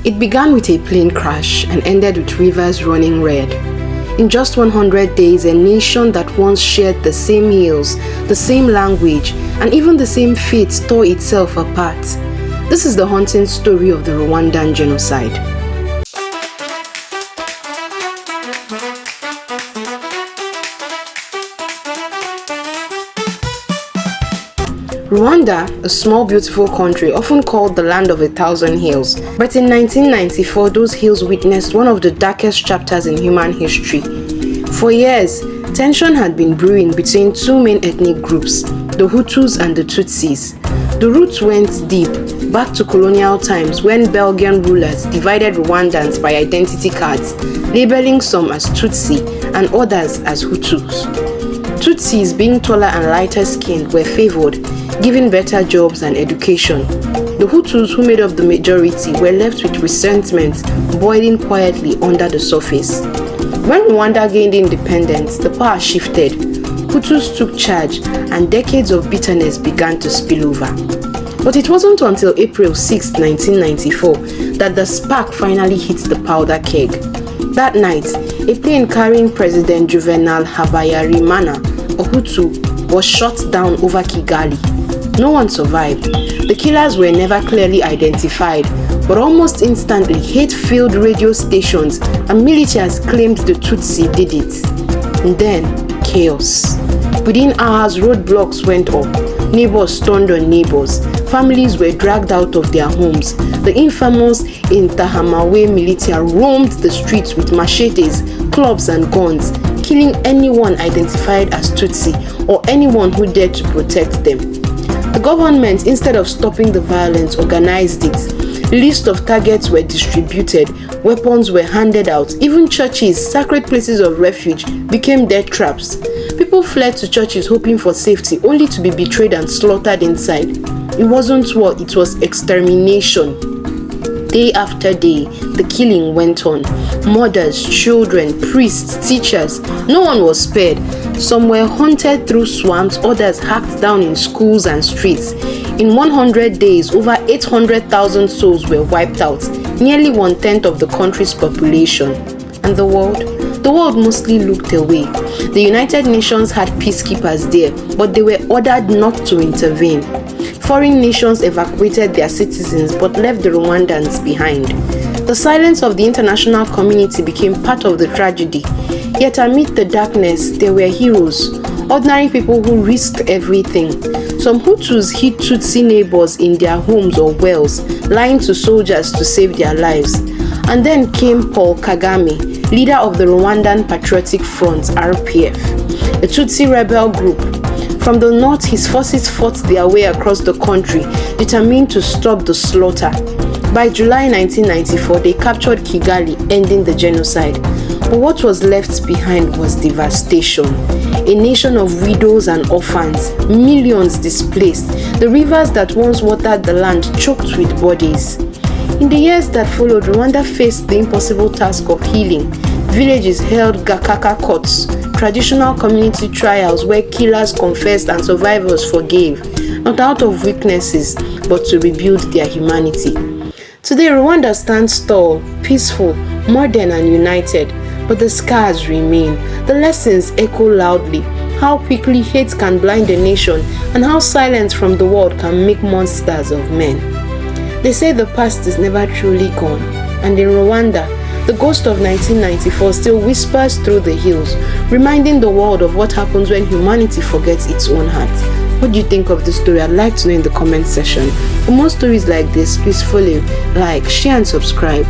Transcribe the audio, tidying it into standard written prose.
It began with a plane crash and ended with rivers running red. In just 100 days, a nation that once shared the same hills, the same language, and even the same fate tore itself apart. This is the haunting story of the Rwandan genocide. Rwanda, a small beautiful country often called the land of 1,000 hills, but in 1994 those hills witnessed one of the darkest chapters in human history. For years, tension had been brewing between two main ethnic groups, the Hutus and the Tutsis. The roots went deep, back to colonial times when Belgian rulers divided Rwandans by identity cards, labeling some as Tutsi and others as Hutus. Tutsis, being taller and lighter skinned, were favored, given better jobs and education. The Hutus, who made up the majority, were left with resentment boiling quietly under the surface. When Rwanda gained independence, the power shifted. Hutus took charge and decades of bitterness began to spill over. But it wasn't until April 6, 1994 that the spark finally hit the powder keg. That night, a plane carrying President Juvenal Habyarimana, a Hutu, was shot down over Kigali. No one survived. The killers were never clearly identified, but almost instantly hate-filled radio stations and militias claimed the Tutsi did it. And then, chaos. Within hours, roadblocks went up. Neighbors turned on neighbors. Families were dragged out of their homes. The infamous Intahamawe militia roamed the streets with machetes, clubs and guns, killing anyone identified as Tutsi or anyone who dared to protect them. The government, instead of stopping the violence, organized it. Lists of targets were distributed, weapons were handed out, even churches, sacred places of refuge, became death traps. People fled to churches hoping for safety, only to be betrayed and slaughtered inside. It wasn't war, it was extermination. Day after day, the killing went on. Mothers, children, priests, teachers, no one was spared. Some were hunted through swamps, others hacked down in schools and streets. In 100 days, over 800,000 souls were wiped out, nearly 1/10 of the country's population. And the world? The world mostly looked away. The United Nations had peacekeepers there, but they were ordered not to intervene. Foreign nations evacuated their citizens but left the Rwandans behind. The silence of the international community became part of the tragedy. Yet amid the darkness, there were heroes, ordinary people who risked everything. Some Hutus hid Tutsi neighbors in their homes or wells, lying to soldiers to save their lives. And then came Paul Kagame, leader of the Rwandan Patriotic Front, RPF, a Tutsi rebel group. From the north, his forces fought their way across the country, determined to stop the slaughter. By July 1994, they captured Kigali, ending the genocide. But what was left behind was devastation. A nation of widows and orphans, millions displaced, the rivers that once watered the land choked with bodies. In the years that followed, Rwanda faced the impossible task of healing. Villages held Gakaka courts, traditional community trials where killers confessed and survivors forgave, not out of weaknesses, but to rebuild their humanity. Today, Rwanda stands tall, peaceful, modern and united, but the scars remain. The lessons echo loudly. How quickly hate can blind a nation and how silence from the world can make monsters of men. They say the past is never truly gone, and in Rwanda, the ghost of 1994 still whispers through the hills, reminding the world of what happens when humanity forgets its own heart. What do you think of this story? I'd like to know in the comment section. For more stories like this, please follow, like, share and subscribe.